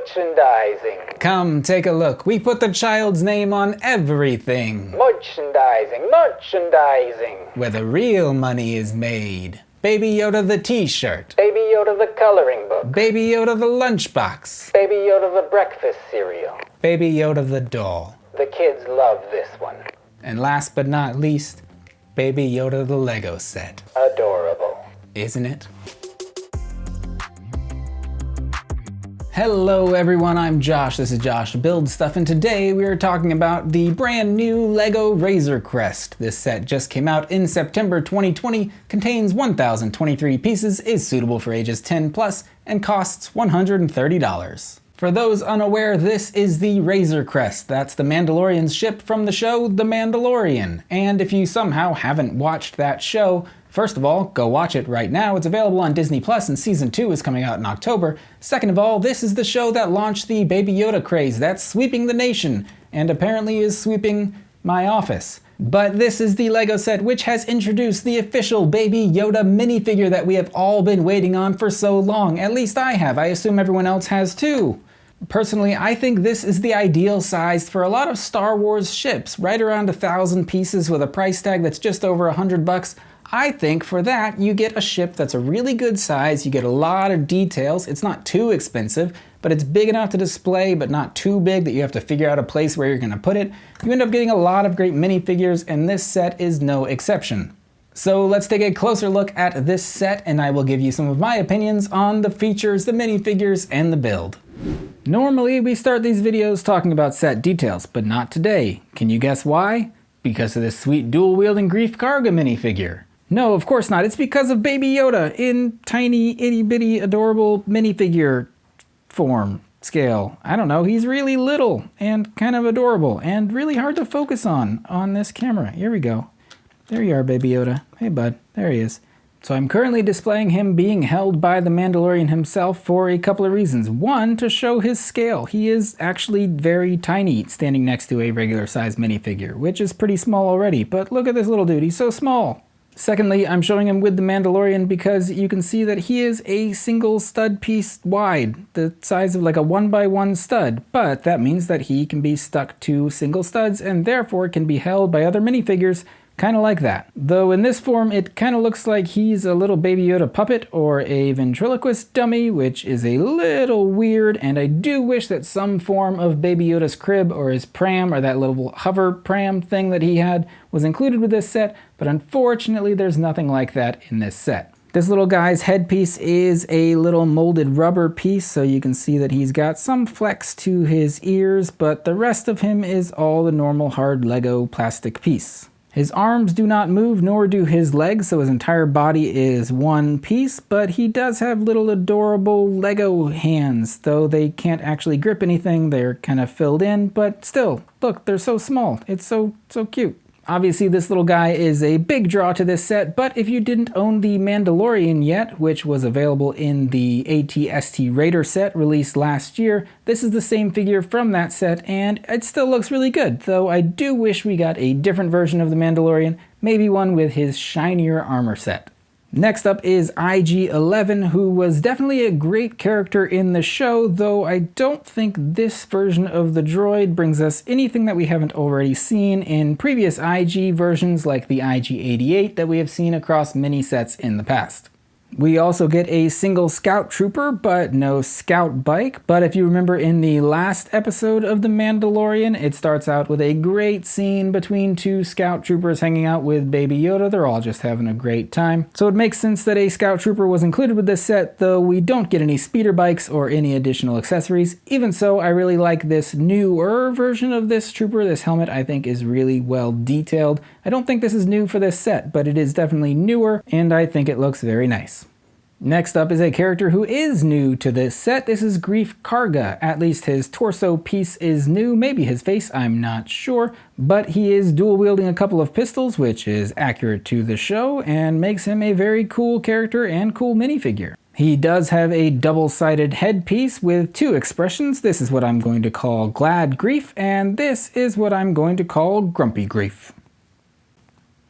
Merchandising. Come, take a look. We put the child's name on everything. Merchandising. Merchandising. Where the real money is made. Baby Yoda the t-shirt. Baby Yoda the coloring book. Baby Yoda the lunchbox. Baby Yoda the breakfast cereal. Baby Yoda the doll. The kids love this one. And last but not least, Baby Yoda the Lego set. Adorable. Isn't it? Hello everyone, I'm Josh. This is Josh Build Stuff, and today we are talking about the brand new LEGO Razor Crest. This set just came out in September 2020, contains 1,023 pieces, is suitable for ages 10 plus, and costs $130. For those unaware, this is the Razor Crest. That's the Mandalorian's ship from the show The Mandalorian. And if you somehow haven't watched that show, first of all, go watch it right now. It's available on Disney Plus and season 2 is coming out in October. Second of all, this is the show that launched the Baby Yoda craze that's sweeping the nation and apparently is sweeping my office. But this is the LEGO set which has introduced the official Baby Yoda minifigure that we have all been waiting on for so long. At least I have. I assume everyone else has too. Personally, I think this is the ideal size for a lot of Star Wars ships, right around 1,000 pieces with a price tag that's just over $100. I think for that, you get a ship that's a really good size, you get a lot of details, it's not too expensive, but it's big enough to display, but not too big that you have to figure out a place where you're gonna put it. You end up getting a lot of great minifigures, and this set is no exception. So let's take a closer look at this set, and I will give you some of my opinions on the features, the minifigures, and the build. Normally, we start these videos talking about set details, but not today. Can you guess why? Because of this sweet dual-wielding Greef Karga minifigure. No, of course not. It's because of Baby Yoda in tiny, itty-bitty, adorable minifigure form, scale. I don't know, he's really little and kind of adorable and really hard to focus on this camera. Here we go. There you are, Baby Yoda. Hey, bud. There he is. So I'm currently displaying him being held by the Mandalorian himself for a couple of reasons. One, to show his scale. He is actually very tiny standing next to a regular size minifigure, which is pretty small already, but look at this little dude, he's so small. Secondly, I'm showing him with the Mandalorian because you can see that he is a single stud piece wide, the size of like a 1x1 stud, but that means that he can be stuck to single studs and therefore can be held by other minifigures kind of like that. Though in this form, it kind of looks like he's a little Baby Yoda puppet or a ventriloquist dummy, which is a little weird, and I do wish that some form of Baby Yoda's crib or his pram or that little hover pram thing that he had was included with this set, but unfortunately there's nothing like that in this set. This little guy's headpiece is a little molded rubber piece, so you can see that he's got some flex to his ears, but the rest of him is all the normal hard Lego plastic piece. His arms do not move, nor do his legs, so his entire body is one piece, but he does have little adorable Lego hands, though they can't actually grip anything, they're kind of filled in, but still, look, they're so small, it's so cute. Obviously, this little guy is a big draw to this set, but if you didn't own the Mandalorian yet, which was available in the AT-ST Raider set released last year, this is the same figure from that set, and it still looks really good, though I do wish we got a different version of the Mandalorian, maybe one with his shinier armor set. Next up is IG-11, who was definitely a great character in the show, though I don't think this version of the droid brings us anything that we haven't already seen in previous IG versions like the IG-88 that we have seen across many sets in the past. We also get a single scout trooper, but no scout bike. But if you remember in the last episode of The Mandalorian, it starts out with a great scene between two scout troopers hanging out with Baby Yoda. They're all just having a great time. So it makes sense that a scout trooper was included with this set, though we don't get any speeder bikes or any additional accessories. Even so, I really like this newer version of this trooper. This helmet I think is really well detailed. I don't think this is new for this set, but it is definitely newer, and I think it looks very nice. Next up is a character who is new to this set. This is Greef Karga. At least his torso piece is new, maybe his face, I'm not sure, but he is dual wielding a couple of pistols, which is accurate to the show and makes him a very cool character and cool minifigure. He does have a double-sided headpiece with two expressions. This is what I'm going to call Glad Greef, and this is what I'm going to call Grumpy Greef.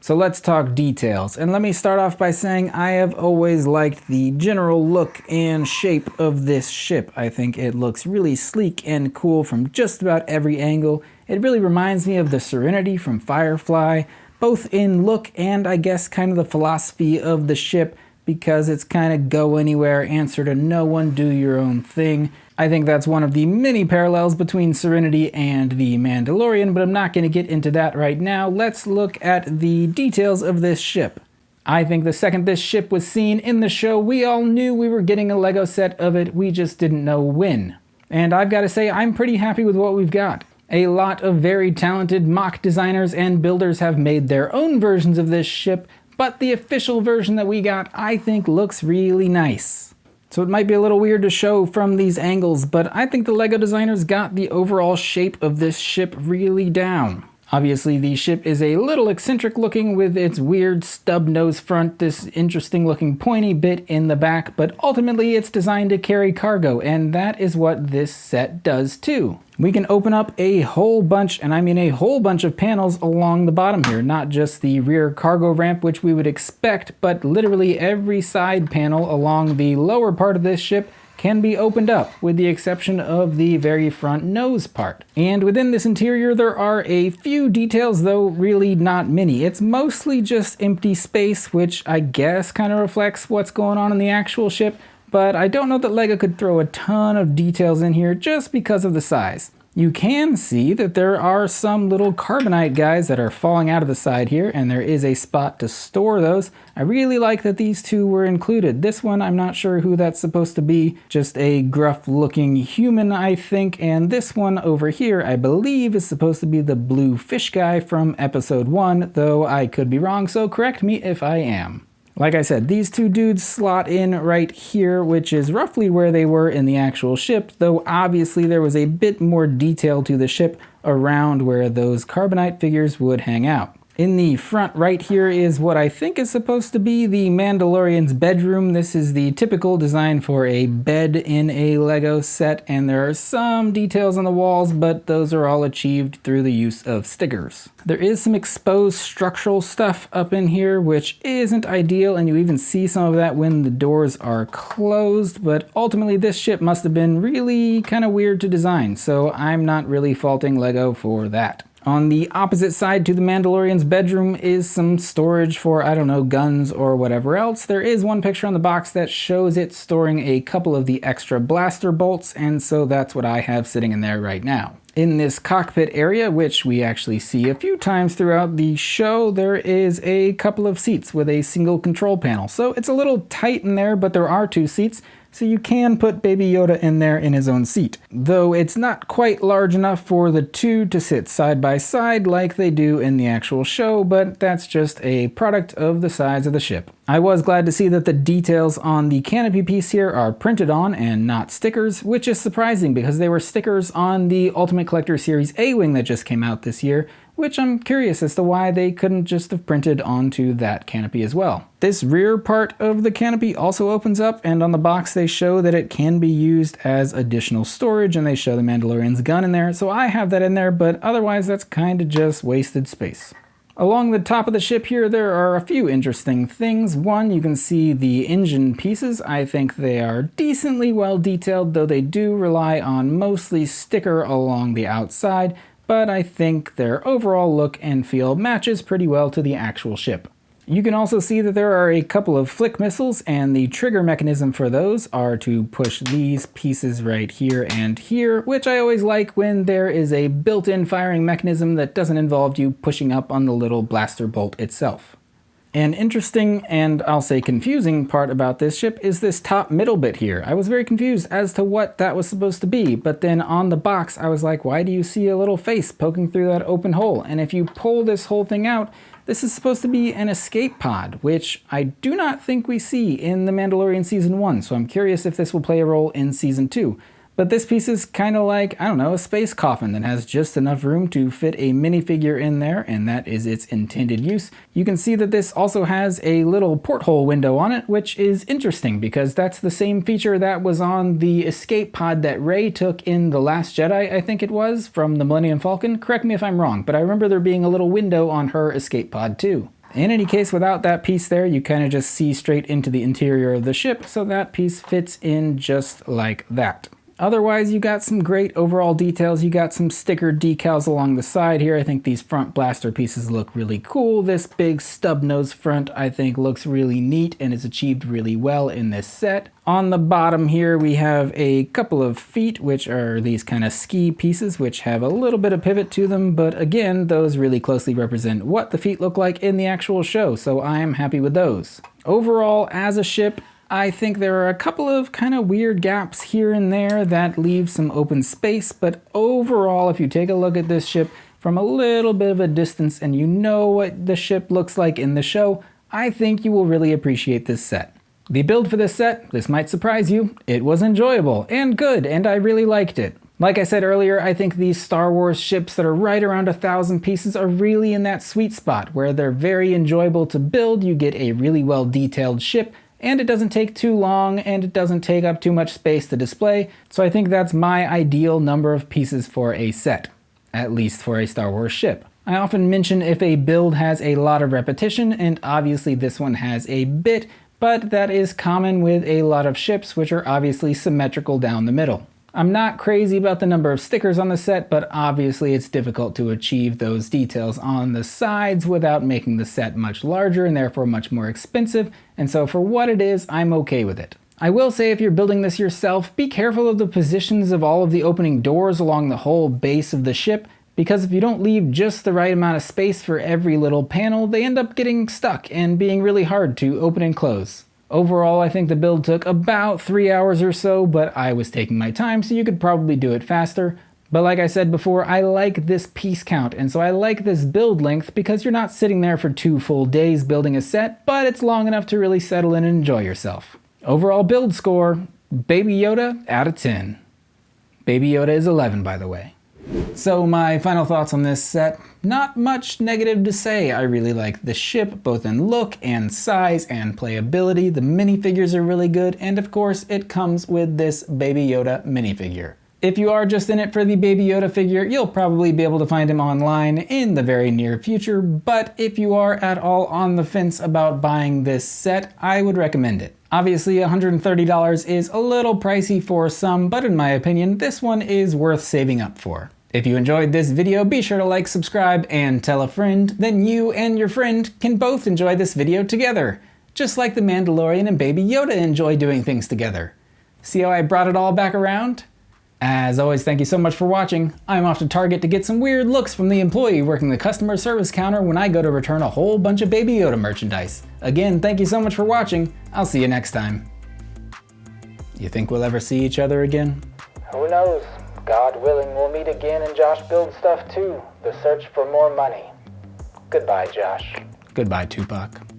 So let's talk details, and let me start off by saying I have always liked the general look and shape of this ship. I think it looks really sleek and cool from just about every angle. It really reminds me of the Serenity from Firefly, both in look and I guess kind of the philosophy of the ship, because it's kind of go anywhere, answer to no one, do your own thing. I think that's one of the many parallels between Serenity and the Mandalorian, but I'm not going to get into that right now. Let's look at the details of this ship. I think the second this ship was seen in the show, we all knew we were getting a Lego set of it, we just didn't know when. And I've got to say, I'm pretty happy with what we've got. A lot of very talented mock designers and builders have made their own versions of this ship, but the official version that we got, I think, looks really nice. So it might be a little weird to show from these angles, but I think the Lego designers got the overall shape of this ship really down. Obviously, the ship is a little eccentric looking with its weird stub nose front, this interesting looking pointy bit in the back, but ultimately it's designed to carry cargo, and that is what this set does too. We can open up a whole bunch, and I mean a whole bunch of panels along the bottom here, not just the rear cargo ramp, which we would expect, but literally every side panel along the lower part of this ship can be opened up, with the exception of the very front nose part. And within this interior there are a few details, though really not many. It's mostly just empty space, which I guess kind of reflects what's going on in the actual ship, but I don't know that Lego could throw a ton of details in here just because of the size. You can see that there are some little carbonite guys that are falling out of the side here, and there is a spot to store those. I really like that these two were included. This one, I'm not sure who that's supposed to be, just a gruff looking human, I think, and this one over here, I believe, is supposed to be the blue fish guy from episode 1, though I could be wrong, so correct me if I am. Like I said, these two dudes slot in right here, which is roughly where they were in the actual ship, though obviously there was a bit more detail to the ship around where those carbonite figures would hang out. In the front right here is what I think is supposed to be the Mandalorian's bedroom. This is the typical design for a bed in a Lego set, and there are some details on the walls, but those are all achieved through the use of stickers. There is some exposed structural stuff up in here, which isn't ideal, and you even see some of that when the doors are closed, but ultimately this ship must have been really kind of weird to design, so I'm not really faulting Lego for that. On the opposite side to the Mandalorian's bedroom is some storage for, I don't know, guns or whatever else. There is one picture on the box that shows it storing a couple of the extra blaster bolts, and so that's what I have sitting in there right now. In this cockpit area, which we actually see a few times throughout the show, there is a couple of seats with a single control panel. So it's a little tight in there, but there are two seats, so you can put Baby Yoda in there in his own seat. Though it's not quite large enough for the two to sit side by side like they do in the actual show, but that's just a product of the size of the ship. I was glad to see that the details on the canopy piece here are printed on and not stickers, which is surprising because they were stickers on the Ultimate Collector Series A-Wing that just came out this year, which I'm curious as to why they couldn't just have printed onto that canopy as well. This rear part of the canopy also opens up, and on the box they show that it can be used as additional storage, and they show the Mandalorian's gun in there, so I have that in there, but otherwise that's kind of just wasted space. Along the top of the ship here, there are a few interesting things. One, you can see the engine pieces. I think they are decently well detailed, though they do rely on mostly sticker along the outside, but I think their overall look and feel matches pretty well to the actual ship. You can also see that there are a couple of flick missiles, and the trigger mechanism for those are to push these pieces right here and here, which I always like when there is a built-in firing mechanism that doesn't involve you pushing up on the little blaster bolt itself. An interesting and I'll say confusing part about this ship is this top middle bit here. I was very confused as to what that was supposed to be, but then on the box I was like, why do you see a little face poking through that open hole? And if you pull this whole thing out, this is supposed to be an escape pod, which I do not think we see in The Mandalorian Season 1, so I'm curious if this will play a role in Season 2. But this piece is kind of like, I don't know, a space coffin that has just enough room to fit a minifigure in there, and that is its intended use. You can see that this also has a little porthole window on it, which is interesting because that's the same feature that was on the escape pod that Rey took in The Last Jedi, I think it was, from the Millennium Falcon. Correct me if I'm wrong, but I remember there being a little window on her escape pod too. In any case, without that piece there, you kind of just see straight into the interior of the ship, so that piece fits in just like that. Otherwise, you got some great overall details. You got some sticker decals along the side here. I think these front blaster pieces look really cool. This big stub nose front I think looks really neat and is achieved really well in this set. On the bottom here we have a couple of feet, which are these kind of ski pieces, which have a little bit of pivot to them, but again, those really closely represent what the feet look like in the actual show, so I am happy with those. Overall, as a ship, I think there are a couple of kind of weird gaps here and there that leave some open space, but overall, if you take a look at this ship from a little bit of a distance and you know what the ship looks like in the show, I think you will really appreciate this set. The build for this set, this might surprise you, it was enjoyable and good, and I really liked it. Like I said earlier, I think these Star Wars ships that are right around 1,000 pieces are really in that sweet spot where they're very enjoyable to build, you get a really well detailed ship, and it doesn't take too long, and it doesn't take up too much space to display, so I think that's my ideal number of pieces for a set, at least for a Star Wars ship. I often mention if a build has a lot of repetition, and obviously this one has a bit, but that is common with a lot of ships which are obviously symmetrical down the middle. I'm not crazy about the number of stickers on the set, but obviously it's difficult to achieve those details on the sides without making the set much larger and therefore much more expensive, and so for what it is, I'm okay with it. I will say if you're building this yourself, be careful of the positions of all of the opening doors along the whole base of the ship, because if you don't leave just the right amount of space for every little panel, they end up getting stuck and being really hard to open and close. Overall, I think the build took about 3 hours or so, but I was taking my time, so you could probably do it faster. But like I said before, I like this piece count, and so I like this build length because you're not sitting there for 2 full days building a set, but it's long enough to really settle in and enjoy yourself. Overall build score, Baby Yoda out of 10. Baby Yoda is 11, by the way. So my final thoughts on this set, not much negative to say. I really like the ship, both in look and size and playability. The minifigures are really good, and of course it comes with this Baby Yoda minifigure. If you are just in it for the Baby Yoda figure, you'll probably be able to find him online in the very near future, but if you are at all on the fence about buying this set, I would recommend it. Obviously, $130 is a little pricey for some, but in my opinion, this one is worth saving up for. If you enjoyed this video, be sure to like, subscribe, and tell a friend. Then you and your friend can both enjoy this video together, just like the Mandalorian and Baby Yoda enjoy doing things together. See how I brought it all back around? As always, thank you so much for watching. I'm off to Target to get some weird looks from the employee working the customer service counter when I go to return a whole bunch of Baby Yoda merchandise. Again, thank you so much for watching. I'll see you next time. You think we'll ever see each other again? Who knows? God willing, we'll meet again and Josh builds stuff too. The search for more money. Goodbye, Josh. Goodbye, Tupac.